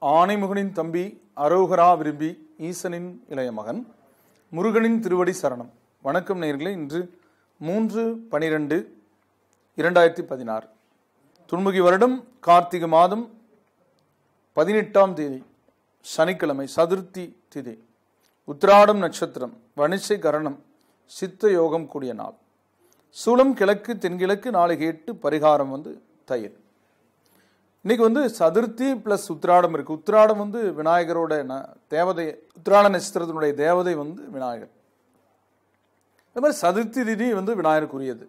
ஆனைமுகனின் தம்பி அரோகரா விரும்பி ஈசனின் இளைய மகன் முருகனின் திருவடி சரணம். வணக்கம் நேயர்களே. இன்று 3/12/2016 துன்முகி வருடம் கார்த்திகை மாதம் 18ஆம் தேதி சனிக்கிழமை, சதுர்த்தி திதி, உத்திராடம் நட்சத்திரம், வணிசை கரணம், சித்த யோகம் கூடிய நாள். சூலம் கிழக்கு தென்கிழக்கு, நாளை கேட்டு பரிகாரம் தயிர். இன்னைக்கு சதுர்த்தி பிளஸ் உத்திராடம் இருக்கு. உத்திராடம் விநாயகரோட தேவதை, உத்திராட நட்சத்திரத்தினுடைய தேவதை விநாயகர். அது மாதிரி சதுர்த்தி திதி விநாயகருக்குரியது.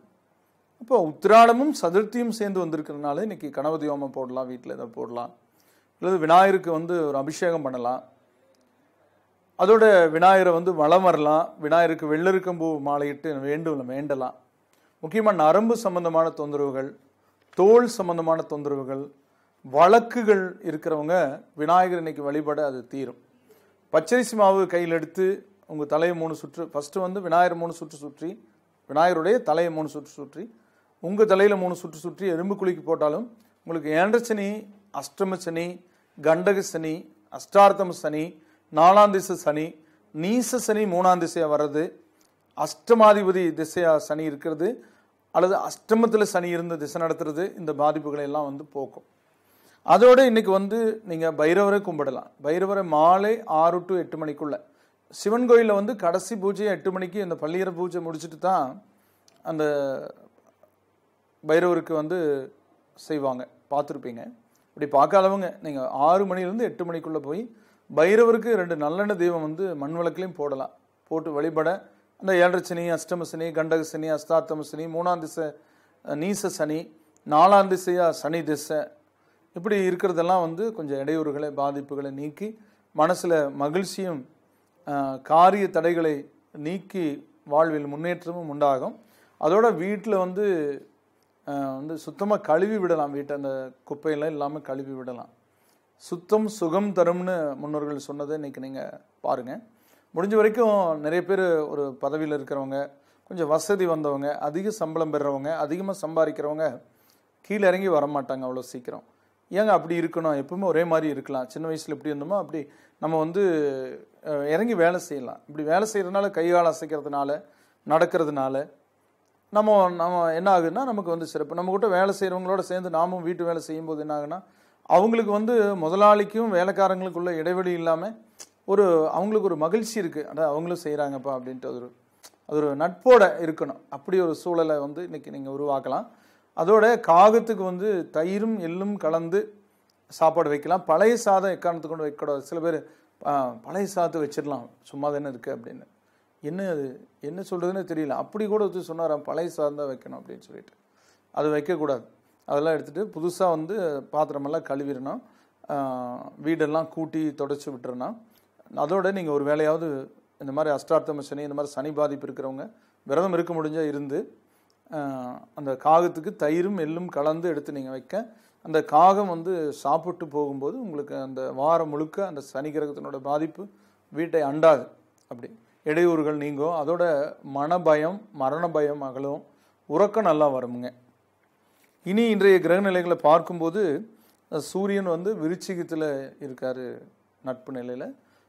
அப்போ உத்திராடமும் சதுர்த்தியும் சேர்ந்து வந்திருக்கிறதுனால இன்னைக்கு கணபதி ஹோமம் போடலாம், வீட்டில் ஏதாவது போடலாம், அல்லது விநாயகருக்கு ஒரு அபிஷேகம் பண்ணலாம். அதோட விநாயகரை வலம் வரலாம். விநாயகருக்கு வெள்ளருக்கம்பூ மாலையிட்டு வேண்டலாம். முக்கியமாக நரம்பு சம்பந்தமான தொந்தரவுகள், தோல் சம்பந்தமான தொந்தரவுகள், வழக்குகள் இருக்கிறவங்க விநாயகர் இன்னைக்கு வழிபட அது தீரும். பச்சரிசி மாவு கையில் எடுத்து உங்கள் தலையை 3 சுற்று, ஃபஸ்ட்டு விநாயகர் 3 சுற்று சுற்றி, விநாயகருடைய தலையை 3 சுற்று சுற்றி, உங்கள் தலையில் 3 சுற்று சுற்றி எறும்பு குளிக்கு போட்டாலும் உங்களுக்கு ஏழரை சனி, அஷ்டம சனி, கண்டக சனி, அஷ்டார்த்தம சனி, 4ஆம் திசை சனி, நீச சனி 3ஆம் திசையாக வர்றது, அஷ்டமாதிபதி திசையாக சனி இருக்கிறது, அல்லது அஷ்டமத்தில் சனி இருந்து திசை நடத்துறது, இந்த பாதிப்புகளை எல்லாம் போக்கும். அதோடு இன்னைக்கு நீங்கள் பைரவரை கும்பிடலாம். பைரவரை மாலை 6 to 8 மணிக்குள்ள. சிவன் கோயிலில் கடைசி பூஜையை 8 மணிக்கு இந்த பள்ளியற பூஜை முடிச்சுட்டு தான் அந்த பைரவருக்கு செய்வாங்க. பார்த்துருப்பீங்க. இப்படி பார்க்காதவங்க நீங்கள் 6 மணிலேருந்து 8 மணிக்குள்ளே போய் பைரவருக்கு 2 நல்லெண்ணெய் தீபம் மண் விளக்குலையும் போடலாம். போட்டு வழிபட அந்த ஏழரை சனி, அஷ்டம சனி, கண்டக சனி, அஷ்டார்த்தம சனி, 3ஆம் திசை நீச சனி, 4ஆம் திசையாக சனி திசை, இப்படி இருக்கிறதெல்லாம் கொஞ்சம் இடையூறுகளை, பாதிப்புகளை நீக்கி மனசில் மகிழ்ச்சியும் காரிய தடைகளை நீக்கி வாழ்வில் முன்னேற்றமும் உண்டாகும். அதோட வீட்டில் சுத்தமாக கழுவி விடலாம். வீட்டை அந்த குப்பையெல்லாம் இல்லாமல் கழுவி விடலாம். சுத்தம் சுகம் தரும்னு முன்னோர்கள் சொன்னதை இன்னைக்கு நீங்கள் பாருங்கள். முடிஞ்ச வரைக்கும் நிறைய பேர் ஒரு பதவியில் இருக்கிறவங்க, கொஞ்சம் வசதி வந்தவங்க, அதிக சம்பளம் பெறுறவங்க, அதிகமாக சம்பாதிக்கிறவங்க கீழே இறங்கி வரமாட்டாங்க அவ்வளோ சீக்கிரம். ஏங்க அப்படி இருக்கணும்? எப்பவுமே ஒரே மாதிரி இருக்கலாம். சின்ன வயசில் எப்படி இருந்தோமோ அப்படி நம்ம இறங்கி வேலை செய்யலாம். இப்படி வேலை செய்கிறதுனால, கைகால் அசைக்கிறதுனால, நடக்கிறதுனால நம்ம என்ன ஆகுதுன்னா நமக்கு சிறப்பு. நம்ம கிட்ட வேலை செய்கிறவங்களோட சேர்ந்து நாமும் வீட்டு வேலை செய்யும்போது என்ன ஆகுன்னா, அவங்களுக்கு முதலாளிக்கும் வேலைக்காரங்களுக்குள்ள இடைவெளி இல்லாமல் அவங்களுக்கு ஒரு மகிழ்ச்சி இருக்குது. அதான் அவங்களும் செய்கிறாங்கப்பா அப்படின்ட்டு அது ஒரு நட்போட இருக்கணும். அப்படி ஒரு சூழலை இன்னைக்கு நீங்கள் உருவாக்கலாம். அதோட காகத்துக்கு தயிரும் எள்ளும் கலந்து சாப்பாடு வைக்கலாம். பழைய சாதம் எக்காரணத்துக்கு கொண்டு வைக்கக்கூடாது. சில பேர் பழைய சாதத்தை வச்சிடலாம், சும்மா தானே இருக்குது அப்படின்னு. என்ன சொல்கிறதுன்னு தெரியல. அப்படி கூட சொன்னார், பழைய சாதம் தான் வைக்கணும் அப்படின்னு சொல்லிட்டு. அது வைக்கக்கூடாது. அதெல்லாம் எடுத்துகிட்டு புதுசாக பாத்திரமெல்லாம் கழுவிடணும். வீடெல்லாம் கூட்டி தொடச்சி விட்டுறணும். அதோட நீங்கள் ஒரு வேலையாவது இந்த மாதிரி அஷ்டார்த்தம சனி, இந்த மாதிரி சனி பாதிப்பு இருக்கிறவங்க விரதம் இருக்க முடிஞ்சால் இருந்து அந்த காகத்துக்கு தயிரும் எள்ளும் கலந்து எடுத்து நீங்கள் வைக்க, அந்த காகம் சாப்பிட்டு போகும்போது உங்களுக்கு அந்த வாரம் முழுக்க அந்த சனி கிரகத்தினோட பாதிப்பு வீட்டை அண்டாது. அப்படி இடையூறுகள் நீங்கும். அதோட மனபயம், மரண பயம் அகலும், உறக்கம் நல்லா வருமுங்க. இனி இன்றைய கிரக நிலைகளை பார்க்கும்போது சூரியன் விருச்சிகத்தில் இருக்கார் நட்பு நிலையில்.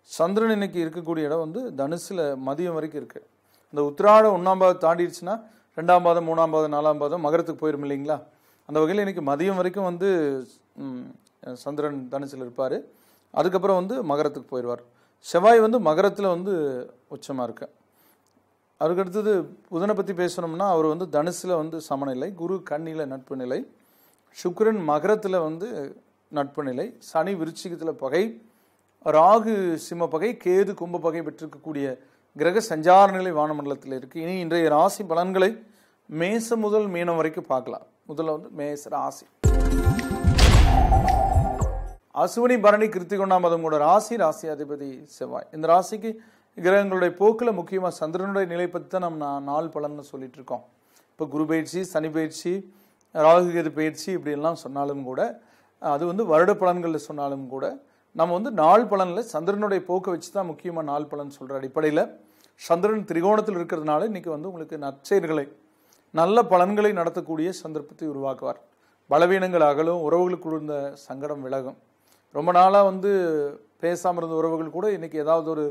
சந்திரன் இன்னைக்கு இருக்கக்கூடிய இடம் தனுசில் மதியம் வரைக்கும் இருக்குது. இந்த உத்திராடம் 1ஆம் பாதம் தாண்டிடுச்சுன்னா 2ஆம் பாதம், 3ஆம் பாதம், 4ஆம் பாதம் மகரத்துக்கு போயிடும் இல்லைங்களா? அந்த வகையில் இன்னைக்கு மதியம் வரைக்கும் சந்திரன் தனுசில் இருப்பார். அதுக்கப்புறம் மகரத்துக்கு போயிடுவார். செவ்வாய் மகரத்தில் உச்சமாக இருக்கு. அதுக்கடுத்தது புதனை பற்றி பேசணும்னா அவர் தனுசில் சமநிலை, குரு கன்னியில் நட்பு நிலை, சுக்கிரன் மகரத்தில் நட்பு நிலை, சனி விருச்சிகத்தில் பகை, ராகு சிம்ம பகை, கேது கும்ப பகை பெற்றிருக்கக்கூடிய கிரக சஞ்சார நிலை வானமண்டலத்தில் இருக்குது. இனி இன்றைய ராசி பலன்களை மேசம் முதல் மீனம் வரைக்கும் பார்க்கலாம். முதல்ல மேச ராசி. அசுவனி பரணி கிருத்திகொண்டாம் பாதம் கூட ராசி அதிபதி செவ்வாய். இந்த ராசிக்கு கிரகங்களுடைய போக்கில் முக்கியமாக சந்திரனுடைய நிலை பற்றி தான் நம்ம நாள் பலன்னு சொல்லிட்டு இருக்கோம். இப்போ குரு பயிற்சி, சனி பயிற்சி, ராகு கேது பயிற்சி இப்படி எல்லாம் சொன்னாலும் கூட, அது வருட பலன்களில் சொன்னாலும் கூட, நம்ம நாள் பலனில் சந்திரனுடைய போக்கை வச்சு தான் முக்கியமாக நாள் பலன் சொல்கிற அடிப்படையில் சந்திரன் திரிகோணத்தில் இருக்கிறதுனால இன்னைக்கு உங்களுக்கு நற்செயல்களை, நல்ல பலன்களை நடத்தக்கூடிய சந்தர்ப்பத்தை உருவாக்குவார். பலவீனங்கள் அகலும், உறவுகளுக்கு இருந்த சங்கடம் விலகும். ரொம்ப நாளாக வந்து பேசாமல் இருந்த உறவுகள் கூட இன்றைக்கி ஏதாவது ஒரு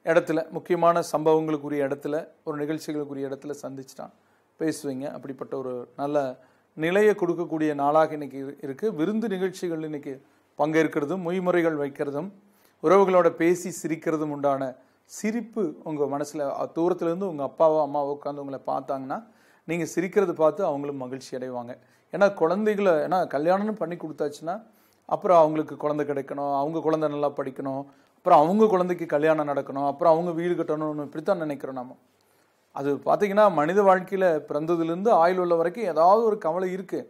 இடத்துல முக்கியமான சம்பவங்களுக்குரிய இடத்துல ஒரு நிகழ்ச்சிகளுக்குரிய இடத்துல சந்திச்சிட்டான் பேசுவீங்க. அப்படிப்பட்ட ஒரு நல்ல நிலையை கொடுக்கக்கூடிய நாளாக இன்றைக்கி இருக்குது. விருந்து நிகழ்ச்சிகள் இன்றைக்கி பங்கேற்கிறதும் மொய்முறைகள் வைக்கிறதும் உறவுகளோட பேசி சிரிக்கிறதும் உண்டான சிரிப்பு உங்கள் மனசில் தூரத்துலேருந்து உங்கள் அப்பாவோ அம்மாவோ உட்காந்து உங்களை பார்த்தாங்கன்னா நீங்கள் சிரிக்கிறது பார்த்து அவங்களும் மகிழ்ச்சி அடைவாங்க. ஏன்னா குழந்தைகளை ஏன்னா கல்யாணம்னு பண்ணி கொடுத்தாச்சுன்னா அப்புறம் அவங்களுக்கு குழந்தை கிடைக்கணும், அவங்க குழந்தை நல்லா படிக்கணும், அப்புறம் அவங்க குழந்தைக்கு கல்யாணம் நடக்கணும், அப்புறம் அவங்க வீடு கட்டணும்னு இப்படித்தான் நினைக்கிறோம் நம்ம. அது பார்த்தீங்கன்னா மனித வாழ்க்கையில் பிறந்ததுலேருந்து ஆயுள் உள்ள வரைக்கும் ஏதாவது ஒரு கவலை இருக்குது.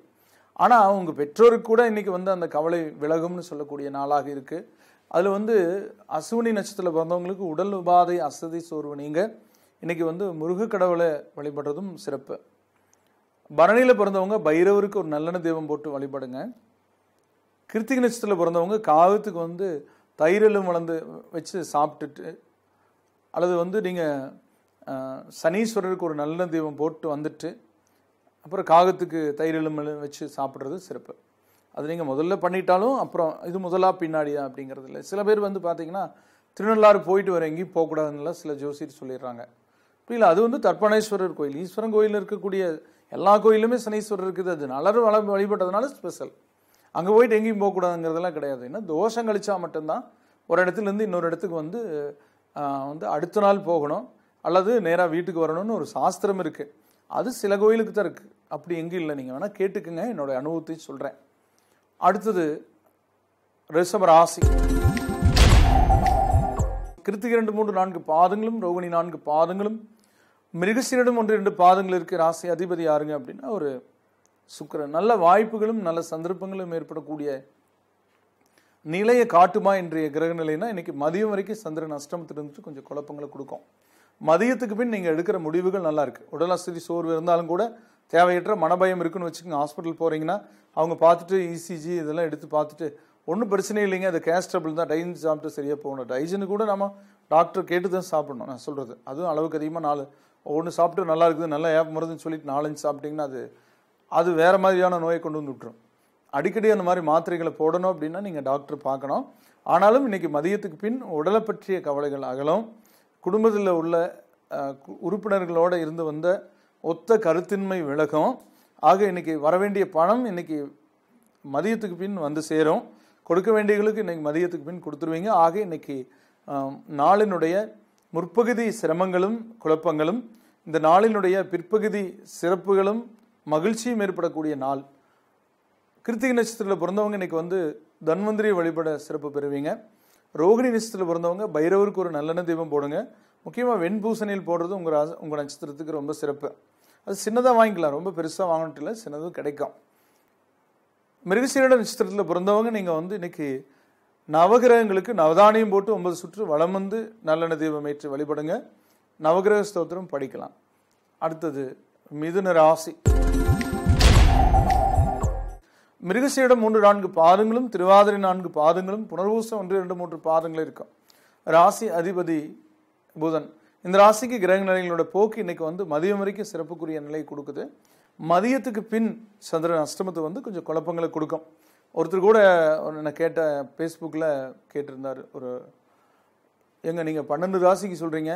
ஆனால் அவங்க பெற்றோருக்கு கூட இன்றைக்கி வந்து அந்த கவலை விலகும்னு சொல்லக்கூடிய நாளாக இருக்குது. அதில் வந்து அசுவினி நட்சத்திரத்தில் பிறந்தவங்களுக்கு உடல் உபாதை அசதி சோர்வு நீங்கள் இன்றைக்கி வந்து முருக கடவுளை வழிபடுறதும் சிறப்பு. பரணியில் பிறந்தவங்க பைரவருக்கு ஒரு நல்லெண்ண தெய்வம் போட்டு வழிபடுங்க. கிருத்திகை நட்சத்திரத்தில் பிறந்தவங்க காகத்துக்கு வந்து தயிரெல்லாம் வளர்ந்து வச்சு சாப்பிட்டுட்டு அல்லது வந்து நீங்கள் சனீஸ்வரருக்கு ஒரு நல்ல தெய்வம் போட்டு வந்துட்டு அப்புறம் காகத்துக்கு தயிரெல்லாம் வச்சு சாப்பிட்றது சிறப்பு. அது நீங்கள் முதல்ல பண்ணிட்டாலும் அப்புறம் இது முதலா பின்னாடியா அப்படிங்கிறது இல்லை. சில பேர் வந்து பார்த்தீங்கன்னா திருநள்ளாறு போயிட்டு வர எங்கேயும் போகக்கூடாதுன்னு சில ஜோசியர் சொல்லிடுறாங்க. அப்படி இல்லை, அது வந்து தர்ப்பணேஸ்வரர் கோயில், ஈஸ்வரன் கோயில் இருக்கக்கூடிய எல்லா கோயிலுமே சனீஸ்வரர் இருக்குது. அது நலரும் வழிபட்டதுனால ஸ்பெஷல். அங்கே போயிட்டு எங்கேயும் போகக்கூடாதுங்கிறதெல்லாம் கிடையாது. ஏன்னா தோஷம் கழிச்சா மட்டும்தான் ஒரு இடத்துலேருந்து இன்னொரு இடத்துக்கு வந்து அடுத்த நாள் போகணும் அல்லது நேராக வீட்டுக்கு வரணும்னு ஒரு சாஸ்திரம் இருக்குது. அது சில கோயிலுக்கு தான் இருக்குது, அப்படி எங்கே இல்லை. நீங்கள் வேணால் கேட்டுக்குங்க, என்னோடய அனுபவத்தை சொல்கிறேன். அடுத்தது ரிஷப ராசி. கிருத்திகை 2, 3, 4 பாதங்களும், ரோகிணி 4 பாதங்களும், மிருகசீரிடம் 1, 2 பாதங்கள் இருக்கு. ராசி அதிபதி யாருங்க அப்படின்னா ஒரு சுக்கிரன். நல்ல வாய்ப்புகளும் நல்ல சந்தர்ப்பங்களும் ஏற்படக்கூடிய நிலையை காட்டுமா இன்றைய கிரக நிலைனா இன்னைக்கு மதியம் வரைக்கும் சந்திரன் அஷ்டமத்தில் இருந்துட்டு கொஞ்சம் குழப்பங்களை கொடுக்கும். மதியத்துக்கு பின் நீங்கள் எடுக்கிற முடிவுகள் நல்லா இருக்கு. உடல் அசதி சோர்வு இருந்தாலும் கூட தேவையற்ற மனபயம் இருக்குன்னு வச்சுக்கோங்க. ஹாஸ்பிட்டல் போறீங்கன்னா அவங்க பார்த்துட்டு இசிஜி இதெல்லாம் எடுத்து பார்த்துட்டு ஒன்றும் பிரச்சனை இல்லைங்க, அது கேஸ்ட்ரபிள் தான், டைஜன் சாப்பிட்டு சரியாக போகணும். டைஜனு கூட நம்ம டாக்டர் கேட்டு தான் சாப்பிடணும். நான் சொல்கிறது அதுவும் அளவுக்கு அதிகமாக 4 ஒன்று சாப்பிட்டு நல்லா இருக்குது, நல்லா ஏப்ப மருந்துன்னு சொல்லிட்டு 4-5 சாப்பிட்டிங்கன்னா அது வேறு மாதிரியான நோயை கொண்டு வந்து விட்டுரும். அடிக்கடி அந்த மாதிரி மாத்திரைகளை போடணும் அப்படின்னா நீங்கள் டாக்டர் பார்க்கணும். ஆனாலும் இன்றைக்கி மதியத்துக்கு பின் உடலை பற்றிய கவலைகள் அகலும். குடும்பத்தில் உள்ள உறுப்பினர்களோடு இருந்து வந்த ஒத்த கருத்தின்மை விலகும். ஆக இன்றைக்கி வரவேண்டிய பணம் இன்றைக்கி மதியத்துக்கு பின் வந்து சேரும். கொடுக்க வேண்டியவர்களுக்கு இன்றைக்கி மதியத்துக்கு பின் கொடுத்துருவீங்க. ஆக இன்றைக்கி நாளினுடைய முற்பகுதி சிரமங்களும் குழப்பங்களும், இந்த நாளினுடைய பிற்பகுதி சிறப்புகளும் மகிழ்ச்சியும் ஏற்படக்கூடிய நாள். கிருத்திகை நட்சத்திரத்தில் பிறந்தவங்க இன்றைக்கி வந்து தன்வந்திரியை வழிபட சிறப்பு பெறுவீங்க. ரோகிணி நட்சத்திரத்தில் பிறந்தவங்க பைரவருக்கு ஒரு நல்லெண்ணெய் தீபம் போடுங்க. முக்கியமாக வெண்பூசணியில் போடுறது உங்கள் நட்சத்திரத்துக்கு ரொம்ப சிறப்பு. அது சின்னதாக வாங்கிக்கலாம், ரொம்ப பெருசாக வாங்கணும் இல்லை, சின்னதும் கிடைக்கும். மிருகசீரிட நட்சத்திரத்தில் பிறந்தவங்க நீங்கள் வந்து இன்னைக்கு நவகிரகங்களுக்கு நவதானியம் போட்டு 9 சுற்று வலம் வந்து நல்லெண்ணெய் தீபம் ஏற்றி வழிபடுங்க. நவகிரக ஸ்தோத்திரம் படிக்கலாம். அடுத்தது மிதுன ராசி. மிருகசீரிடம் 3, 4 பாதங்களும், திருவாதிரை 4 பாதங்களும், புனர்வூசம் 1, 2, 3 பாதங்களும் இருக்கும். ராசி அதிபதி புதன். இந்த ராசிக்கு கிரக நிலைகளோட போக்கு இன்னைக்கு வந்து மதியம் வரைக்கும் சிறப்புக்குரிய நிலை கொடுக்குது. மதியத்துக்கு பின் சந்திரன் அஷ்டமத்தை வந்து கொஞ்சம் குழப்பங்களை கொடுக்கும். ஒருத்தர் கூட நான் கேட்ட ஃபேஸ்புக்கில் கேட்டிருந்தார், ஒரு நீங்கள் 12 ராசிக்கு சொல்கிறீங்க,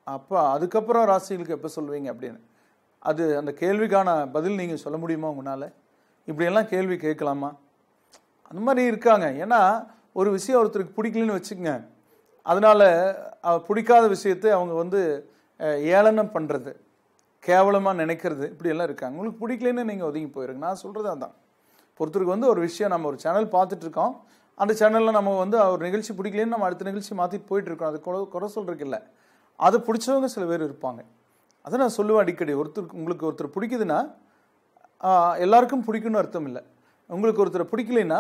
அப்போ அதுக்கப்புறம் ராசிகளுக்கு எப்போ சொல்வீங்க அப்படின்னு. அது அந்த கேள்விக்கான பதில் நீங்கள் சொல்ல முடியுமா உங்களால்? இப்படியெல்லாம் கேள்வி கேட்கலாமா? அந்த மாதிரி இருக்காங்க. ஏன்னா ஒரு விஷயம் ஒருத்தருக்கு பிடிக்கலன்னு வச்சுக்கோங்க, அதனால் பிடிக்காத விஷயத்தை அவங்க வந்து ஏளனம் பண்ணுறது, கேவலமாக நினைக்கிறது, இப்படியெல்லாம் இருக்காங்க. உங்களுக்கு பிடிக்கலன்னு நீங்கள் ஒதுங்கி போயிருங்க. நான் சொல்கிறது அதான். ஒருத்தருக்கு வந்து ஒரு விஷயம், நம்ம ஒரு சேனல் பார்த்துட்ருக்கோம், அந்த சேனலில் நம்ம வந்து ஒரு நிகழ்ச்சி பிடிக்கலன்னு நம்ம அடுத்த நிகழ்ச்சி மாற்றிட்டு போயிட்டுருக்கோம். அது குறை சொல்கிறதுக்கு இல்லை, அதை பிடிச்சவங்க சில பேர் இருப்பாங்க. அதை நான் சொல்லுவேன் அடிக்கடி. உங்களுக்கு ஒருத்தர் பிடிக்குதுன்னா எல்லாருக்கும் பிடிக்குன்னு அர்த்தம் இல்லை. உங்களுக்கு ஒருத்தர் பிடிக்கலைன்னா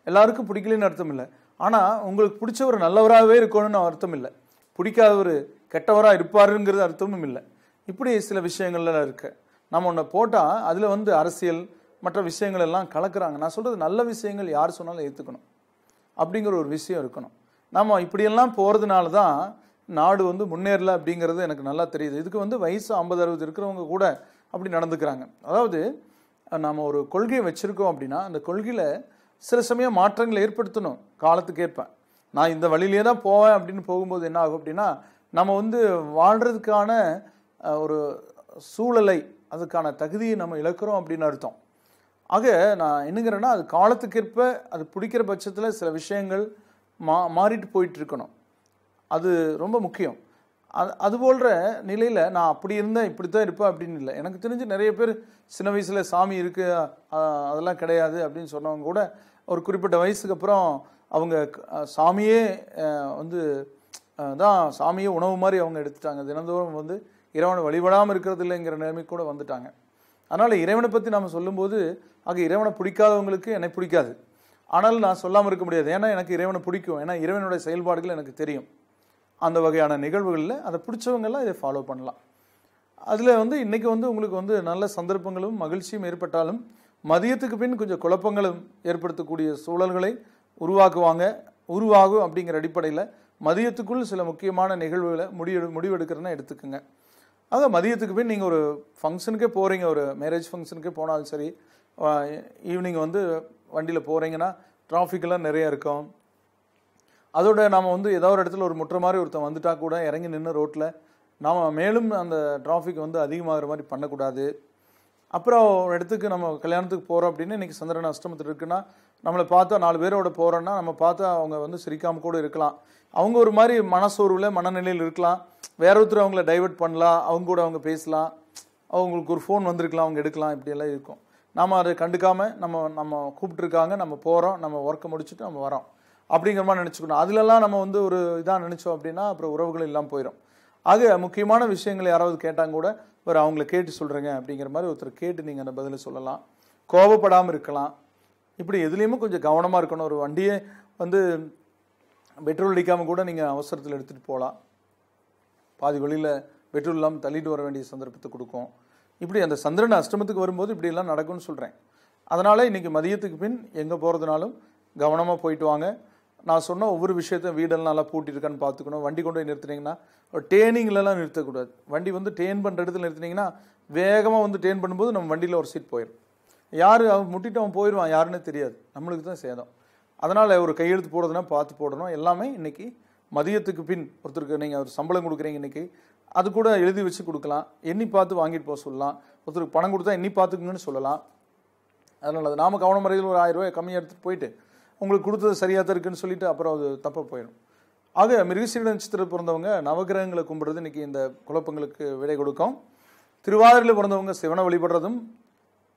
எல்லாருக்கும் பிடிக்கலன்னு அர்த்தம் இல்லை. ஆனால் உங்களுக்கு பிடிச்சவர் நல்லவராகவே இருக்கணும்னு அர்த்தம் இல்லை, பிடிக்காதவர் கெட்டவராக இருப்பாருங்கிறது அர்த்தமும் இல்லை. இப்படி சில விஷயங்கள்லாம் இருக்கு. நம்ம ஒன்று போட்டால் அதில் வந்து அரசியல் மற்ற விஷயங்கள் எல்லாம் கலக்குறாங்க. நான் சொல்கிறது நல்ல விஷயங்கள் யார் சொன்னாலும் ஏற்றுக்கணும் அப்படிங்கிற ஒரு விஷயம் இருக்கணும். நம்ம இப்படியெல்லாம் போகிறதுனால தான் நாடு வந்து முன்னேறல அப்படிங்கிறது எனக்கு நல்லா தெரியுது. இதுக்கு வந்து வயசு 50-60 இருக்கிறவங்க கூட அப்படி நடந்துக்கிறாங்க. அதாவது நம்ம ஒரு கொள்கையை வச்சுருக்கோம் அப்படின்னா அந்த கொள்கையில் சில சமயம் மாற்றங்களை ஏற்படுத்தணும் காலத்துக்கு ஏற்ப. நான் இந்த வழியிலே தான் போவேன் அப்படின்னு போகும்போது என்ன ஆகும் அப்படின்னா, நம்ம வந்து வாழ்கிறதுக்கான ஒரு சூழலை, அதுக்கான தகுதியை நம்ம இழக்கிறோம் அப்படின்னு அர்த்தம். ஆக நான் என்னங்கிறேன்னா, அது காலத்துக்கேற்ப அது பிடிக்கிற பட்சத்தில் சில விஷயங்கள் மாறிட்டு போயிட்டு இருக்கணும். அது ரொம்ப முக்கியம். அது போன்ற நிலையில் நான் அப்படி இருந்தேன் இப்படி தான் இருப்பேன் அப்படின்னு இல்லை. எனக்கு தெரிஞ்சு நிறைய பேர் சின்ன வயசில் சாமி இருக்குது அதெல்லாம் கிடையாது அப்படின்னு சொன்னவங்க கூட ஒரு குறிப்பிட்ட வயசுக்கு அப்புறம் அவங்க சாமியே வந்து தான் சாமியே உணவு மாதிரி அவங்க எடுத்துட்டாங்க. தினந்தோறும் வந்து இறைவனை வழிபடாமல் இருக்கிறது இல்லைங்கிற நிலைமை கூட வந்துட்டாங்க. அதனால் இறைவனை பற்றி நம்ம சொல்லும்போது ஆக இறைவனை பிடிக்காதவங்களுக்கு என்னை பிடிக்காது, ஆனாலும் நான் சொல்லாமல் இருக்க முடியாது. ஏன்னா எனக்கு இறைவனை பிடிக்கும். ஏன்னா இறைவனுடைய செயல்பாடுகள் எனக்கு தெரியும். அந்த வகையான நிகழ்வுகளில் அதை பிடிச்சவங்கெல்லாம் இதை ஃபாலோ பண்ணலாம். அதில் வந்து இன்றைக்கி வந்து உங்களுக்கு வந்து நல்ல சந்தர்ப்பங்களும் மகிழ்ச்சியும் ஏற்பட்டாலும் மதியத்துக்கு பின் கொஞ்சம் குழப்பங்களும் ஏற்படுத்தக்கூடிய சூழல்களை உருவாகும். அப்படிங்கிற அடிப்படையில் மதியத்துக்குள் சில முக்கியமான நிகழ்வுகளை முடிவெடுக்கிறதுனா எடுத்துக்கோங்க. ஆக மதியத்துக்கு பின் நீங்கள் ஒரு ஃபங்க்ஷனுக்கே போகிறீங்க, ஒரு மேரேஜ் ஃபங்க்ஷனுக்கே போனாலும் சரி, ஈவினிங் வந்து வண்டியில் போகிறீங்கன்னா டிராஃபிக்கெல்லாம் நிறையா இருக்கும். அதோட நாம் வந்து ஏதோ ஒரு இடத்துல ஒரு முற்ற மாதிரி ஒருத்தன் வந்துட்டா கூட இறங்கி நின்று ரோட்டில் நாம் மேலும் அந்த டிராஃபிக் வந்து அதிகமாகிற மாதிரி பண்ணக்கூடாது. அப்புறம் ஒரு இடத்துக்கு நம்ம கல்யாணத்துக்கு போகிறோம் அப்படின்னு இன்றைக்கி சந்திரன் அஷ்டமத்தில் இருக்குன்னா, நம்மளை பார்த்தா 4 பேரோட போகிறோன்னா நம்ம பார்த்தா அவங்க வந்து சிரிக்காமல் கூட இருக்கலாம். அவங்க ஒரு மாதிரி மனசோர்வில் மனநிலையில் இருக்கலாம். வேற ஒருத்தர் அவங்கள டைவெர்ட் பண்ணலாம், அவங்க கூட அவங்க பேசலாம், அவங்களுக்கு ஒரு ஃபோன் வந்திருக்கலாம், அவங்க எடுக்கலாம், இப்படியெல்லாம் இருக்கும். நாம் அதை கண்டுக்காமல் நம்ம கூப்பிட்டுருக்காங்க, நம்ம போகிறோம், நம்ம ஒர்க்கை முடிச்சுட்டு நம்ம வரோம் அப்படிங்கிற மாதிரி நினச்சிக்கணும். அதிலெல்லாம் நம்ம வந்து ஒரு இதாக நினச்சோம் அப்படின்னா அப்புறம் உறவுகள் இல்லாமல் போயிடும். ஆக முக்கியமான விஷயங்கள் யாராவது கேட்டாங்க கூட அவங்கள கேட்டு சொல்கிறேங்க அப்படிங்கிற மாதிரி ஒருத்தர் கேட்டு நீங்கள் அந்த பதிலை சொல்லலாம். கோபப்படாமல் இருக்கலாம். இப்படி எதுலேயுமே கொஞ்சம் கவனமாக இருக்கணும். ஒரு வண்டியை வந்து பெட்ரோல் அடிக்காமல் கூட நீங்கள் அவசரத்தில் எடுத்துகிட்டு போகலாம். பாதி வழியில் பெட்ரோல் இல்லாமல் தள்ளிட்டு வர வேண்டிய சந்தர்ப்பத்தை கொடுக்கும். இப்படி அந்த சந்திரன் அஷ்டமத்துக்கு வரும்போது இப்படியெல்லாம் நடக்கும்னு சொல்கிறேன். அதனால் இன்றைக்கி மதியத்துக்கு பின் எங்கே போகிறதுனாலும் கவனமாக போயிட்டு வாங்க. நான் சொன்ன ஒவ்வொரு விஷயத்தையும் வீடெல்லாம் நல்லா பூட்டியிருக்கான்னு பார்த்துக்கணும். வண்டி கொண்டு போய் நிறுத்தினீங்கன்னா டேனிங்லலாம் நிறுத்தக்கூடாது. வண்டி வந்து டேன் பண்ணுற இடத்துல நிறுத்தினீங்கன்னா வேகமாக வந்து டேன் பண்ணும்போது நம்ம வண்டியில் ஒரு சீட் போயிடும். யார் அவன் முட்டிட்டு அவன் போயிடுவான், யாருன்னே தெரியாது, நம்மளுக்கு தான் சேதம். அதனால் ஒரு கையெழுத்து போடுறதுனா பார்த்து போடணும். எல்லாமே இன்றைக்கி மதியத்துக்கு பின் ஒருத்தருக்கு நீங்கள் ஒரு சம்பளம் கொடுக்குறீங்க இன்றைக்கி, அது கூட எழுதி வச்சு கொடுக்கலாம். எண்ணி பார்த்து வாங்கிட்டு போக சொல்லலாம். ஒருத்தருக்கு பணம் கொடுத்தா எண்ணி பார்த்துக்குங்கன்னு சொல்லலாம். அதனால் அது நாம கவன முறையில் ஒரு 1000 ரூபாய் கம்மியாக எடுத்துகிட்டு போயிட்டு உங்களுக்கு கொடுத்தது சரியாக தான் இருக்குன்னு சொல்லிட்டு அப்புறம் அது தப்பாக போயிடும். ஆக மிருகசீரிட நட்சத்திரத்தில் பிறந்தவங்க நவகிரகங்களை கும்பிடுறது இன்றைக்கி இந்த குழப்பங்களுக்கு விடை கொடுக்கும். திருவாதிரையில் பிறந்தவங்க சிவனை வழிபடுறதும்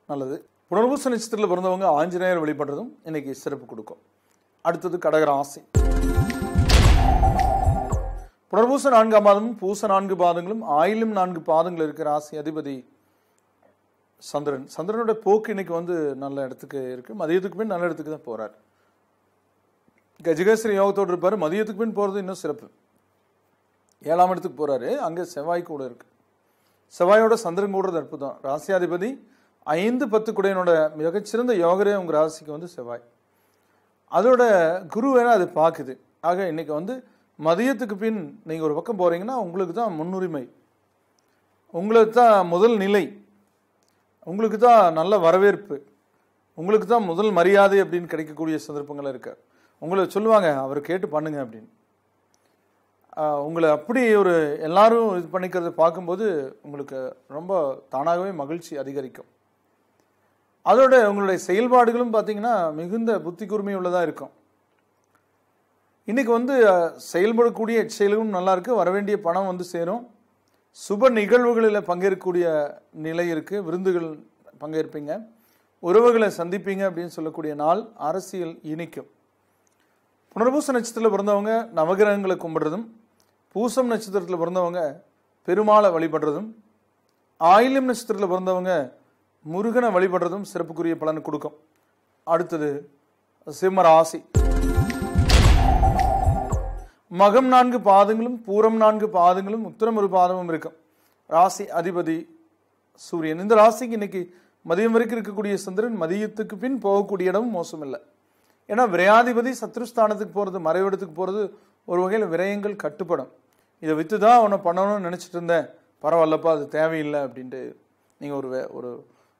நல்லது. புனர்பூச நட்சத்திரத்தில் பிறந்தவங்க ஆஞ்சநேயர் வழிபடுறதும் இன்னைக்கு சிறப்பு கொடுக்கும். அடுத்தது கடகராசி. புனர்பூச 4ஆம் பாதமும் பூச 4 பாதங்களும் ஆயிலும் 4 பாதங்கள் இருக்கிற ராசி அதிபதி சந்திரன். சந்திரனோட போக்கு இன்னைக்கு வந்து நல்ல இடத்துக்கு இருக்கு. மதியத்துக்கு பின் நல்ல இடத்துக்கு தான் போறாரு. கஜகேசரி யோகத்தோடு இருப்பாரு. மதியத்துக்கு பின் போறது இன்னும் சிறப்பு. 7ஆம் இடத்துக்கு போறாரு. அங்கே செவ்வாய் கூட இருக்கு. செவ்வாயோட சந்திரன் கூடுறது அற்புதம். ராசியாதிபதி 5-10 குடையனோட மிகச்சிறந்த யோகரே உங்க ராசிக்கு வந்து செவ்வாய். அதோட குரு வேணா அது பார்க்குது. ஆக இன்னைக்கு வந்து மதியத்துக்கு பின் நீங்க ஒரு பக்கம் போறீங்கன்னா உங்களுக்கு தான் முன்னுரிமை, உங்களுக்கு தான் முதல் நிலை, உங்களுக்கு தான் நல்ல வரவேற்பு, உங்களுக்கு தான் முதல் மரியாதை அப்படின்னு கிடைக்கக்கூடிய சந்தர்ப்பங்கள் இருக்கு. உங்களை சொல்லுவாங்க அவர் கேட்டு பண்ணுங்க அப்படின்னு. உங்களை அப்படி ஒரு எல்லாரும் இது பண்ணிக்கிறத பார்க்கும்போது உங்களுக்கு ரொம்ப தானாகவே மகிழ்ச்சி அதிகரிக்கும். அதோட உங்களுடைய செயல்பாடுகளும் பார்த்தீங்கன்னா மிகுந்த புத்தி கூர்மை உள்ளதாக இருக்கும். இன்னைக்கு வந்து செயல்படக்கூடிய செயல்களும் நல்லா இருக்கு. வரவேண்டிய பணம் வந்து சேரும். சுப நிகழ்வுகளில் பங்கேற்கக்கூடிய நிலை இருக்கு. விருந்துகள் பங்கேற்பீங்க, உறவுகளை சந்திப்பீங்க அப்படின்னு சொல்லக்கூடிய நாள். அரசியல் இனிக்கும். புனர்பூச நட்சத்திரத்தில் பிறந்தவங்க நவகிரகங்களை கும்பிடுறதும், பூசம் நட்சத்திரத்தில் பிறந்தவங்க பெருமாளை வழிபடுறதும், ஆயில்யம் நட்சத்திரத்தில் பிறந்தவங்க முருகனை வழிபடுறதும் சிறப்புக்குரிய பலன் கொடுக்கும். அடுத்தது சிம்ம ராசி. மகம் 4 பாதங்களும் பூரம் 4 பாதங்களும் உத்திரம் 1 பாதமும் இருக்கும். ராசி அதிபதி சூரியன். இந்த ராசிக்கு இன்னைக்கு மதியம் வரைக்கும் இருக்கக்கூடிய சந்திரன் மதியத்துக்கு பின் போகக்கூடிய இடமும் மோசம் இல்லை. ஏன்னா விரையாதிபதி சத்ருஸ்தானத்துக்கு போகிறது, மறைவிடத்துக்கு போகிறது ஒரு வகையில் விரயங்கள் கட்டுப்படும். இதை விற்று தான் அவனை பண்ணணும்னு நினச்சிட்டு இருந்தேன், பரவாயில்லப்பா அது தேவையில்லை அப்படின்ட்டு நீங்கள் ஒரு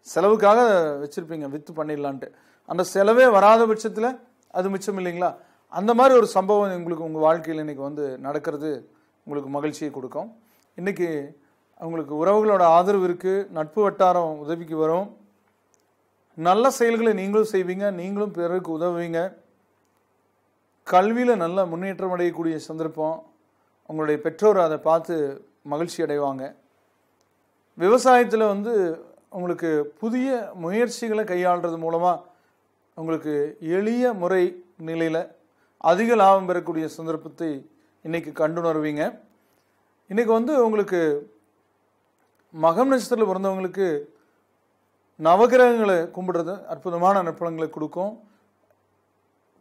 செலவுக்காக வச்சுருப்பீங்க, விற்று பண்ணிடலான்ட்டு. அந்த செலவே வராத பட்சத்தில் அது மிச்சம் இல்லைங்களா? அந்த மாதிரி ஒரு சம்பவம் உங்களுக்கு உங்கள் வாழ்க்கையில் இன்னைக்கு வந்து நடக்கிறது உங்களுக்கு மகிழ்ச்சியை கொடுக்கும். இன்னைக்கு உங்களுக்கு உறவுகளோட ஆதரவு இருக்குது, நட்பு வட்டாரம் உதவிக்கு வரும், நல்ல செயல்களை நீங்களும் செய்வீங்க, நீங்களும் பிறருக்கு உதவுவீங்க, கல்வியில் நல்ல முன்னேற்றம் அடையக்கூடிய சந்தர்ப்பம், உங்களுடைய பெற்றோர் அதை பார்த்து மகிழ்ச்சி அடைவாங்க. விவசாயத்தில் வந்து உங்களுக்கு புதிய முயற்சிகளை கையாளுறது மூலமாக உங்களுக்கு எளிய முறை நிலையில் அதிக லாபம் பெறக்கூடிய சந்தர்ப்பத்தை இன்னைக்கு கண்டுணர்வீங்க. இன்னைக்கு வந்து உங்களுக்கு மகம் நட்சத்திரத்தில் பிறந்தவங்களுக்கு நவகிரகங்களை கும்பிடுறது அற்புதமான நற்பலன்களை கொடுக்கும்.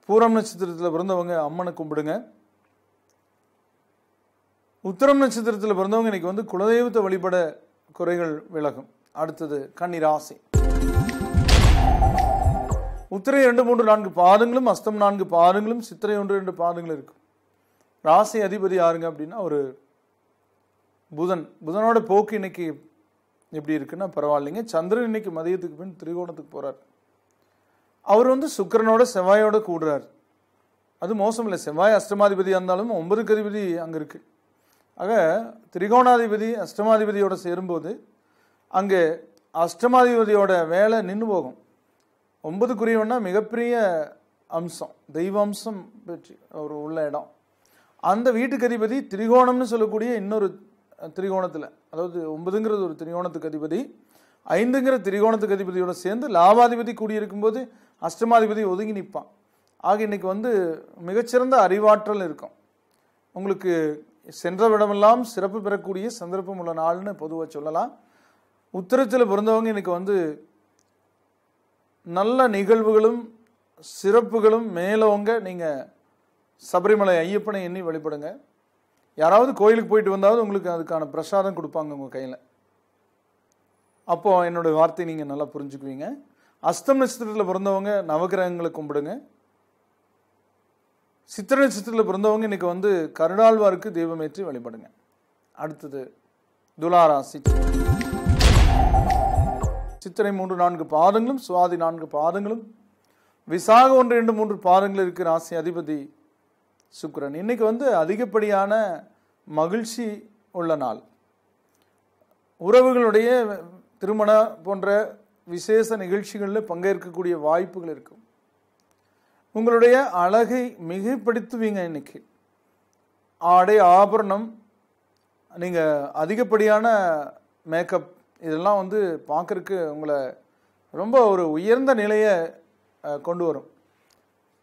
பூரம் நட்சத்திரத்தில் பிறந்தவங்க அம்மனை கும்பிடுங்க. உத்திரம் நட்சத்திரத்தில் பிறந்தவங்க இன்னைக்கு வந்து குலதெய்வத்தை வழிபட குறைகள் விலகும். அடுத்தது கன்னி ராசி. உத்திரை 2, 3, 4 பாதங்களும், அஸ்தம் 4 பாதங்களும், சித்திரை 1, 2 பாதங்களும் இருக்கும். ராசி அதிபதி யாருங்க அப்படின்னா ஒரு புதன். புதனோட போக்கு இன்னைக்கு எப்படி இருக்குன்னா பரவாயில்லைங்க. சந்திரன் இன்னைக்கு மதியத்துக்கு பின் திரிகோணத்துக்கு போறார். அவர் வந்து சுக்கிரனோட செவ்வாயோட கூடுறார். அது மோசம் இல்லை. செவ்வாய் அஷ்டமாதிபதியாக இருந்தாலும் 9க்கு அதிபதி அங்கே இருக்கு. ஆக திரிகோணாதிபதி அஷ்டமாதிபதியோட சேரும்போது அங்கே அஷ்டமாதிபதியோட வேலை நின்று போகும். 9க்குரியவன்னா மிகப்பெரிய அம்சம், தெய்வ அம்சம் பெற்று ஒரு உள்ள இடம். அந்த வீட்டுக்கு அதிபதி திரிகோணம்னு சொல்லக்கூடிய இன்னொரு திரிகோணத்தில், அதாவது 9ங்கிறது ஒரு திரிகோணத்துக்கு அதிபதி, 5ங்கிற திரிகோணத்துக்கு அதிபதியோட சேர்ந்து லாபாதிபதி கூடியிருக்கும் போது அஷ்டமாதிபதி ஒதுங்கி நிற்பான். ஆக இன்னைக்கு வந்து மிகச்சிறந்த அறிவாற்றல் இருக்கும். உங்களுக்கு சென்ற விடமெல்லாம் சிறப்பு பெறக்கூடிய சந்தர்ப்பம் உள்ள நாள்னு பொதுவாக சொல்லலாம். உத்திரத்தில் பிறந்தவங்க இன்னைக்கு வந்து நல்ல நிகழ்வுகளும் சிறப்புகளும் மேலவங்க. நீங்கள் சபரிமலை ஐயப்பனை எண்ணி வழிபடுங்க. யாராவது கோயிலுக்கு போயிட்டு வந்தாவது உங்களுக்கு அதுக்கான பிரசாதம் கொடுப்பாங்க உங்கள் கையில். அப்போ என்னோட வார்த்தை நீங்கள் நல்லா புரிஞ்சுக்குவீங்க. அஸ்தம் நட்சத்திரத்தில் பிறந்தவங்க நவகிரகங்களை கும்பிடுங்க. சித்திரை நட்சத்திரத்தில் பிறந்தவங்க இன்னைக்கு வந்து கருடாழ்வாருக்கு தெய்வமேற்றி வழிபடுங்க. அடுத்தது துலாராசி. சித்திரை 3, 4 பாதங்களும், சுவாதி 4 பாதங்களும், விசாக 1, 2, 3 பாதங்கள் இருக்கு. ராசி அதிபதி சுக்கிரன். இன்னைக்கு வந்து அதிகப்படியான மகிழ்ச்சி உள்ள நாள். உறவுகளுடைய திருமண போன்ற விசேஷ நிகழ்ச்சிகளில் பங்கேற்கக்கூடிய வாய்ப்புகள் இருக்கும். உங்களுடைய அழகை மிகைப்படுத்துவீங்க. இன்னைக்கு ஆடை ஆபரணம், நீங்கள் அதிகப்படியான மேக்கப், இதெல்லாம் வந்து பார்க்கறதுக்கு உங்களை ரொம்ப ஒரு உயர்ந்த நிலையை கொண்டு வரும்.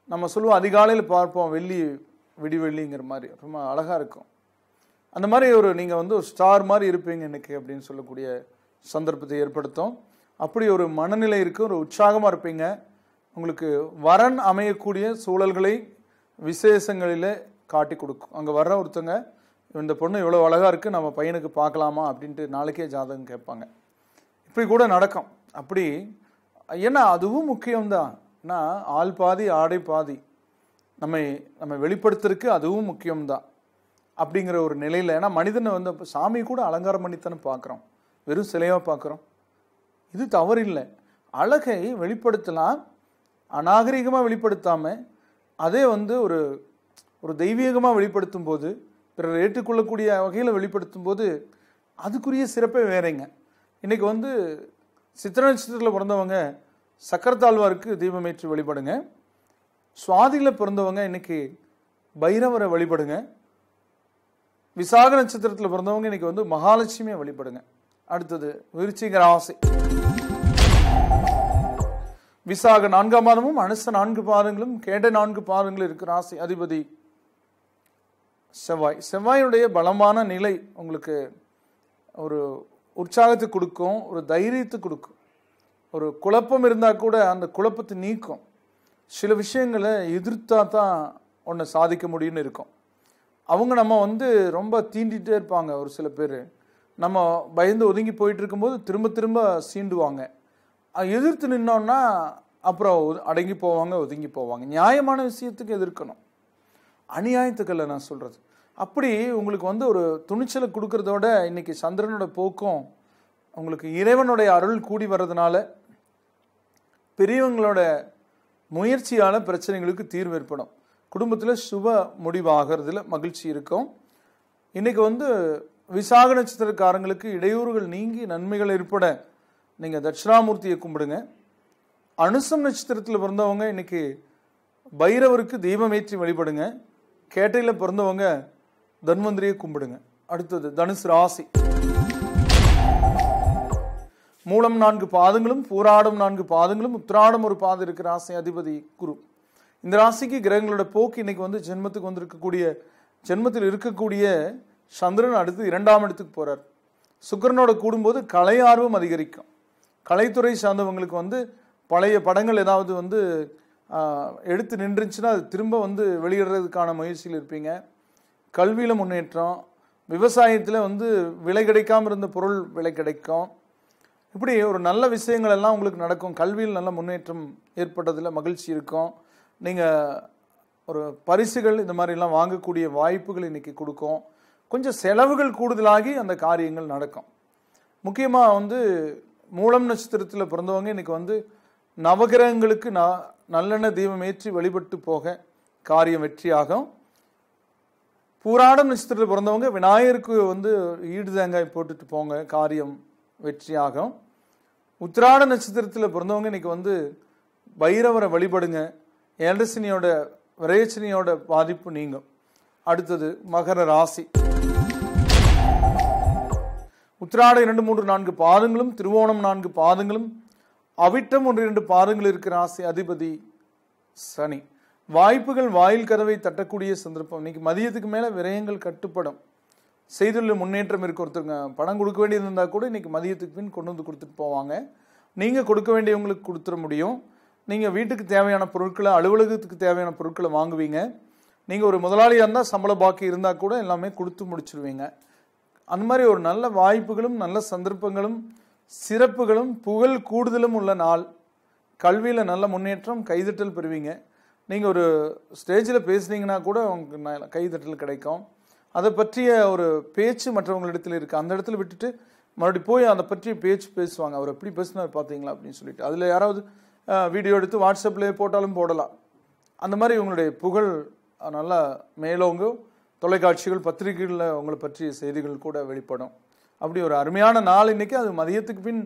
நம்ம சொல்லுவோம் அதிகாலையில் பார்ப்போம் வெள்ளி விடிவெள்ளிங்கிற மாதிரி ரொம்ப அழகாக இருக்கும். அந்த மாதிரி ஒரு நீங்கள் வந்து ஒரு ஸ்டார் மாதிரி இருப்பீங்க இன்னைக்கு அப்படின்னு சொல்லக்கூடிய சந்தர்ப்பத்தை ஏற்படுத்தும். அப்படி ஒரு மனநிலை இருக்குது, ஒரு உற்சாகமாக இருப்பீங்க. உங்களுக்கு வரன் அமையக்கூடிய சூழல்களை விசேஷங்களில் காட்டி கொடுக்கும். அங்கே வர்ற ஒருத்தங்க இந்த பொண்ணு இவ்வளோ அழகாக இருக்குது, நம்ம பையனுக்கு பார்க்கலாமா அப்படின்ட்டு நாளைக்கே ஜாதகம் கேட்பாங்க. இப்படி கூட நடக்கும். அப்படி ஏன்னா அதுவும் முக்கியம்தான். ஏன்னா ஆள் பாதி ஆடை பாதி, நம்ம வெளிப்படுத்துறதுக்கு அதுவும் முக்கியம்தான் அப்படிங்கிற ஒரு நிலையில். ஏன்னா மனிதனை வந்து சாமி கூட அலங்காரம் பண்ணித்தானே பார்க்குறோம், வெறும் சிலையாக பார்க்குறோம். இது தவறில்லை. அழகை வெளிப்படுத்தலாம், அநாகரிகமாக வெளிப்படுத்தாமல் அதே வந்து ஒரு தெய்வீகமாக வெளிப்படுத்தும் போது, பிறர் ஏற்றுக்கொள்ளக்கூடிய வகையில் வெளிப்படுத்தும் போது அதுக்குரிய சிறப்பே வேறேங்க. இன்னைக்கு வந்து சித்திரை நட்சத்திரத்தில் பிறந்தவங்க சக்கரத்தாழ்வாருக்கு தீபமேற்றி வழிபடுங்க. சுவாதியில் பிறந்தவங்க இன்னைக்கு பைரவரை வழிபடுங்க. விசாக நட்சத்திரத்தில் பிறந்தவங்க இன்னைக்கு வந்து மகாலட்சுமியை வழிபடுங்க. அடுத்தது விருச்சிக ராசி. விசாக 4ஆம் பாதமும், அனுச 4 பாதங்களும், கேட்ட 4 பாதங்களும் இருக்கு. ராசி அதிபதி செவ்வாய். செவ்வாயுடைய பலமான நிலை உங்களுக்கு ஒரு உற்சாகத்தை கொடுக்கும், ஒரு தைரியத்தை கொடுக்கும். ஒரு குழப்பம் இருந்தால் கூட அந்த குழப்பத்தை நீக்கும். சில விஷயங்களை எதிர்த்தா தான் ஒன்று சாதிக்க முடியும்னு இருக்கும். அவங்க நம்ம வந்து ரொம்ப தீண்டிகிட்டே இருப்பாங்க. ஒரு சில பேர் நம்ம பயந்து ஒதுங்கி போயிட்டு இருக்கும்போது திரும்ப திரும்ப சீண்டுவாங்க. எதிர்த்து நின்னோன்னா அப்புறம் அடங்கி போவாங்க, ஒதுங்கி போவாங்க. நியாயமான விஷயத்துக்கு எதிர்க்கணும், அநியாயத்துக்கல்ல நான் சொல்கிறது. அப்படி உங்களுக்கு வந்து ஒரு துணிச்சலை கொடுக்கறதோட இன்னைக்கு சந்திரனோட போக்கும் உங்களுக்கு இறைவனுடைய அருள் கூடி வர்றதுனால, பெரியவங்களோட முயற்சியால பிரச்சனைகளுக்கு தீர்வு ஏற்படும். குடும்பத்தில் சுப முடிவாகிறதுல மகிழ்ச்சி இருக்கும். இன்னைக்கு வந்து விசாக நட்சத்திரக்காரங்களுக்கு இடையூறுகள் நீங்கி நன்மைகள் ஏற்பட நீங்க தட்சிணாமூர்த்தியை கும்பிடுங்க. அனுசம் நட்சத்திரத்தில் பிறந்தவங்க இன்னைக்கு பைரவருக்கு தீபம் ஏற்றி வழிபடுங்க. கேட்டையில் பிறந்தவங்க தன்வந்திரியை கும்பிடுங்க. அடுத்தது தனுசு ராசி. மூலம் 4 பாதங்களும் பூராடம் 4 பாதங்களும் உத்திராடம் ஒரு பாதம் இருக்கிற ராசி அதிபதி குரு. இந்த ராசிக்கு கிரகங்களோட போக்கு இன்னைக்கு வந்து ஜென்மத்தில் இருக்கக்கூடிய சந்திரன் அடுத்து 2ஆம் இடத்துக்கு போறார். சுக்கிரனோட கூடும்போது கலை ஆர்வம் அதிகரிக்கும். கலைத்துறை சார்ந்தவங்களுக்கு வந்து பழைய படங்கள் ஏதாவது வந்து எடுத்து நின்றுச்சுன்னா அது திரும்ப வந்து வெளியிடுறதுக்கான முயற்சியில் இருப்பீங்க. கல்வியில் முன்னேற்றம், விவசாயத்தில் வந்து விலை கிடைக்காம இருந்த பொருள் விலை கிடைக்கும். இப்படி ஒரு நல்ல விஷயங்கள் எல்லாம் உங்களுக்கு நடக்கும். கல்வியில் நல்ல முன்னேற்றம் ஏற்பட்டதில் மகிழ்ச்சி இருக்கும். நீங்கள் ஒரு பரிசுகள் இந்த மாதிரிலாம் வாங்கக்கூடிய வாய்ப்புகள் இன்னைக்கு கொடுக்கும். கொஞ்சம் செலவுகள் கூடுதலாகி அந்த காரியங்கள் நடக்கும். முக்கியமாக வந்து மூலம் நட்சத்திரத்தில் பிறந்தவங்க இன்னைக்கு வந்து நவகிரகங்களுக்கு நல்லெண்ணெய் தீபம் ஏற்றி வழிபட்டு போக காரியம் வெற்றியாகும். பூராடம் நட்சத்திரத்தில் பிறந்தவங்க விநாயகருக்கு வந்து ஈடு தேங்காய் போட்டுட்டு போங்க, காரியம் வெற்றியாகும். உத்திராட நட்சத்திரத்தில் பிறந்தவங்க இன்னைக்கு வந்து பைரவரை வழிபடுங்க, ஏண்டசனியோட விரயச்சனியோட பாதிப்பு நீங்கும். அடுத்தது மகர ராசி. உத்திராட 2, 3, 4 பாதங்களும் திருவோணம் 4 பாதங்களும் அவிட்டம் 1, 2 பாதங்கள் இருக்கிற ராசி அதிபதி சனி. வாய்ப்புகள் வாயில் கதவை தட்டக்கூடிய சந்தர்ப்பம். இன்னைக்கு மதியத்துக்கு மேல விரயங்கள் கட்டுப்படும். செய்துள்ள முன்னேற்றம் இருக்கு. ஒருத்தருங்க பணம் கொடுக்க வேண்டியது இருந்தால் கூட இன்னைக்கு மதியத்துக்கு பின் கொண்டு வந்து கொடுத்துட்டு போவாங்க. நீங்க கொடுக்க வேண்டியவங்களுக்கு கொடுத்துட முடியும். நீங்க வீட்டுக்கு தேவையான பொருட்களை, அலுவலகத்துக்கு தேவையான பொருட்களை வாங்குவீங்க. நீங்க ஒரு முதலாளியா இருந்தால் சம்பள பாக்கி இருந்தா கூட எல்லாமே கொடுத்து முடிச்சிருவீங்க. அந்த மாதிரி ஒரு நல்ல வாய்ப்புகளும் நல்ல சந்தர்ப்பங்களும் சிறப்புகளும் புகழ் கூடுதலும் உள்ள நாள். கல்வியில் நல்ல முன்னேற்றம், கைதட்டல் பெறுவீங்க. நீங்கள் ஒரு ஸ்டேஜில் பேசுனீங்கன்னா கூட உங்களுக்கு கைதட்டல் கிடைக்கும். அதை பற்றிய ஒரு பேச்சு மற்றவங்களிடத்தில் இருக்குது. அந்த இடத்துல விட்டுட்டு மறுபடியும் போய் அதை பற்றிய பேச்சு பேசுவாங்க. அவர் எப்படி பேசினார் பார்த்தீங்களா அப்படின்னு சொல்லிட்டு அதில் யாராவது வீடியோ எடுத்து வாட்ஸ்அப்பில் போட்டாலும் போடலாம். அந்த மாதிரி உங்களுடைய புகழ் நல்லா மேலோங்கும். தொலைக்காட்சிகள், பத்திரிகைகளில் உங்களை பற்றிய செய்திகள் கூட வெளிப்படும். அப்படி ஒரு அருமையான நாள் இன்னைக்கு. அது மதியத்துக்கு பின்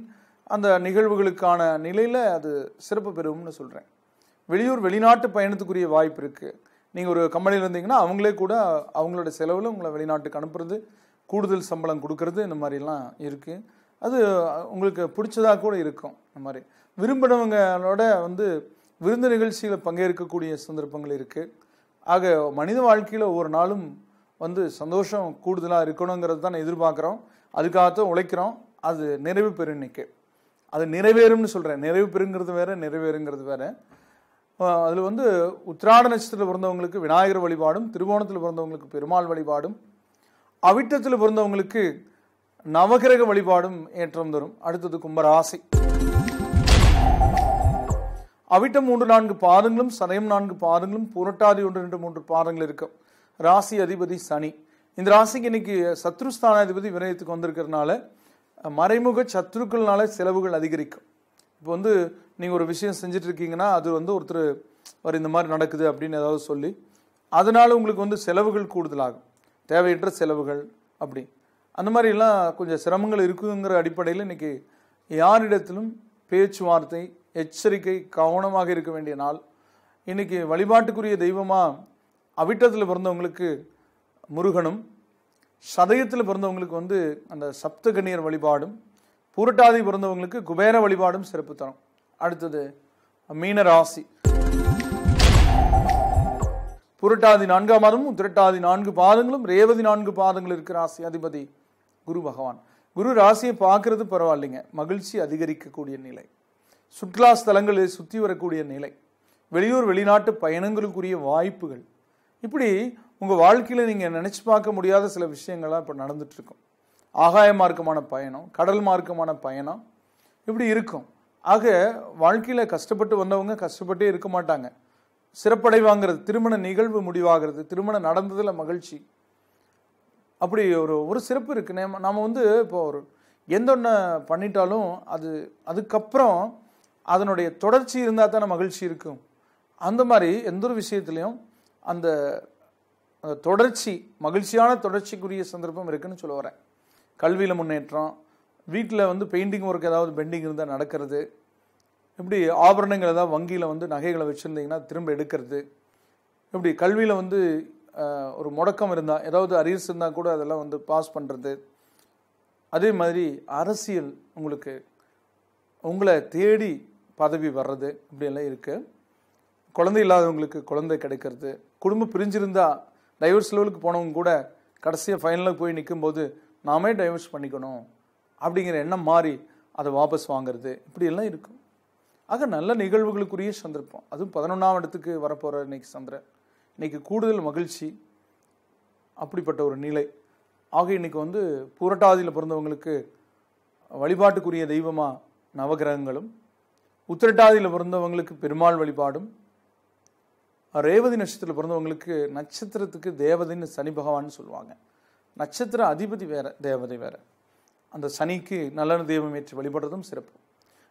அந்த நிகழ்வுகளுக்கான நிலையில் அது சிறப்பு பெறும்னு சொல்கிறேன். வெளியூர் வெளிநாட்டு பயணத்துக்குரிய வாய்ப்பு இருக்குது. நீங்கள் ஒரு கம்பெனியில் இருந்தீங்கன்னா அவங்களே கூட அவங்களோட செலவில் உங்களை வெளிநாட்டுக்கு அனுப்புறது, கூடுதல் சம்பளம் கொடுக்கறது, இந்த மாதிரிலாம் இருக்குது. அது உங்களுக்கு பிடிச்சதாக கூட இருக்கும். இந்த மாதிரி விரும்பினவங்களோட வந்து விருந்து நிகழ்ச்சியில் பங்கேற்கக்கூடிய சந்தர்ப்பங்கள் இருக்குது. ஆக மனித வாழ்க்கையில் ஒவ்வொரு நாளும் வந்து சந்தோஷம் கூடுதலாக இருக்கணுங்கிறது தான் எதிர்பார்க்குறோம். அதுக்காகத்தான் உழைக்கிறோம். அது நிறைவு பெறும். இன்னைக்கு அது நிறைவேறும்னு சொல்கிறேன். நிறைவு பெறுங்கிறது வேற, நிறைவேறுங்கிறது வேற. அதில் வந்து உத்திராட நட்சத்திரத்தில் பிறந்தவங்களுக்கு விநாயகர் வழிபாடும், திருவோணத்தில் பிறந்தவங்களுக்கு பெருமாள் வழிபாடும், அவிட்டத்தில் பிறந்தவங்களுக்கு நவகிரக வழிபாடும் ஏற்றம் தரும். அடுத்தது கும்பராசி. அவிட்டம் 3, 4 பாதங்களும் சதயம் 4 பாதங்களும் புரட்டாதி 1, 2, 3 பாதங்கள் இருக்கும். ராசி அதிபதி சனி. இந்த ராசிக்கு இன்னைக்கு சத்ருஸ்தானாதிபதி விரயத்துக்கு வந்திருக்கிறதுனால மறைமுக சத்ருக்கள்னால செலவுகள் அதிகரிக்கும். இப்போ வந்து நீங்கள் ஒரு விஷயம் செஞ்சுட்டு இருக்கீங்கன்னா அது வந்து ஒருத்தர் இந்த மாதிரி நடக்குது அப்படின்னு ஏதாவது சொல்லி அதனால உங்களுக்கு வந்து செலவுகள் கூடுதலாகும். தேவையற்ற செலவுகள் அப்படி அந்த மாதிரிலாம் கொஞ்சம் சிரமங்கள் இருக்குங்கிற அடிப்படையில் இன்னைக்கு யாரிடத்திலும் பேச்சுவார்த்தை, எச்சரிக்கை, கவனமாக இருக்க வேண்டிய நாள். இன்னைக்கு வழிபாட்டுக்குரிய தெய்வமாக அவிட்டத்தில் பிறந்தவங்களுக்கு முருகனும், சதயத்தில் பிறந்தவங்களுக்கு வந்து அந்த சப்தகன்னியர் வழிபாடும், பூரட்டாதி பிறந்தவங்களுக்கு குபேர வழிபாடும் சிறப்பு தரும். அடுத்தது மீன ராசி. புரட்டாதி 4ஆம் மாதமும் உத்திரட்டாதி 4 பாதங்களும் ரேவதி 4 பாதங்கள் இருக்கிற ராசி அதிபதி குரு பகவான். குரு ராசியை பார்க்கறது பரவாயில்லைங்க. மகிழ்ச்சி அதிகரிக்கக்கூடிய நிலை, சுற்றுலா ஸ்தலங்களில் சுற்றி வரக்கூடிய நிலை, வெளியூர் வெளிநாட்டு பயணங்களுக்குரிய வாய்ப்புகள், இப்படி உங்கள் வாழ்க்கையில் நீங்கள் நினச்சி பார்க்க முடியாத சில விஷயங்கள்லாம் இப்போ நடந்துட்டுருக்கும். ஆகாய மார்க்கமான பயணம், கடல் மார்க்கமான பயணம் இப்படி இருக்கும். ஆக வாழ்க்கையில் கஷ்டப்பட்டு வந்தவங்க கஷ்டப்பட்டே இருக்க மாட்டாங்க. சிறப்படைவாங்கிறது, திருமண நிகழ்வு முடிவாகிறது, திருமணம் நடந்ததில் மகிழ்ச்சி, அப்படி ஒரு சிறப்பு இருக்குது. நம்ம வந்து இப்போ ஒரு எந்த ஒன்று பண்ணிட்டாலும் அதுக்கப்புறம் அதனுடைய தொடர்ச்சி இருந்தால் தானே மகிழ்ச்சி இருக்கும். அந்த மாதிரி எந்த ஒரு விஷயத்துலையும் அந்த தொடர்ச்சி, மகிழ்ச்சியான தொடர்ச்சிக்குரிய சந்தர்ப்பம் இருக்குன்னு சொல்ல வரேன். கல்வியில் முன்னேற்றம், வீட்டில் வந்து பெயிண்டிங் ஒர்க் ஏதாவது பெண்டிங் இருந்தால் நடக்கிறது, இப்படி ஆபரணங்கள் ஏதாவது வங்கியில் வந்து நகைகளை வச்சுருந்தீங்கன்னா திரும்ப எடுக்கிறது, இப்படி கல்வியில் வந்து ஒரு முடக்கம் இருந்தால், ஏதாவது அரியர்ஸ் இருந்தால் கூட அதெல்லாம் வந்து பாஸ் பண்ணுறது, அதே மாதிரி அரசியல் உங்களுக்கு உங்களை தேடி பதவி வர்றது, இப்படியெல்லாம் இருக்குது. குழந்தை இல்லாதவங்களுக்கு குழந்தை கிடைக்கிறது, குடும்பம் பிரிஞ்சிருந்தா டைவர்ஸ் லெவலுக்கு போனவங்க கூட கடைசியாக ஃபைனலாக போய் நிற்கும்போது நாமே டைவர்ஸ் பண்ணிக்கணும் அப்படிங்கிற எண்ணம் மாறி அதை வாபஸ் வாங்கிறது, இப்படியெல்லாம் இருக்கும். ஆக நல்ல நிகழ்வுகளுக்குரிய சந்தர்ப்பம். அதுவும் 11ஆம் இடத்துக்கு வரப்போகிற இன்னைக்கு சந்திரன், இன்னைக்கு கூடுதல் மகிழ்ச்சி, அப்படிப்பட்ட ஒரு நிலை. ஆக இன்னைக்கு வந்து பூரட்டாதியில் பிறந்தவங்களுக்கு வழிபாட்டுக்குரிய தெய்வமாக நவகிரகங்களும், உத்திரட்டாதியில் பிறந்தவங்களுக்கு பெருமாள் வழிபாடும், ரேவதி நட்சத்திரத்தில் பிறந்தவங்களுக்கு நட்சத்திரத்துக்கு தேவதைன்னு சனி பகவான் சொல்லுவாங்க. நட்சத்திர அதிபதி வேற, தேவதை வேற. அந்த சனிக்கு நல்ல தெய்வம் ஏற்றி வழிபடுறதும் சிறப்பு.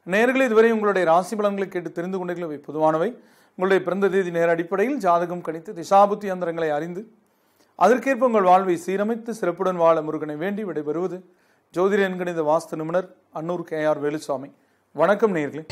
நேயர்களே, இதுவரை உங்களுடைய ராசி பலன்களை கேட்டு தெரிந்து கொண்டீர்கள். பொதுவானவை. உங்களுடைய பிறந்த தேதி நேர அடிப்படையில் ஜாதகம் கணித்து திசாபுத்தி யந்திரங்களை அறிந்து அதற்கேற்ப உங்கள் வாழ்வை சீரமைத்து சிறப்புடன் வாழ முருகனை வேண்டி விடைபெறுவது ஜோதிட எண்கணித வாஸ்து நிபுணர் அன்னூர் KR வேலுசாமி. வணக்கம் நேயர்களே.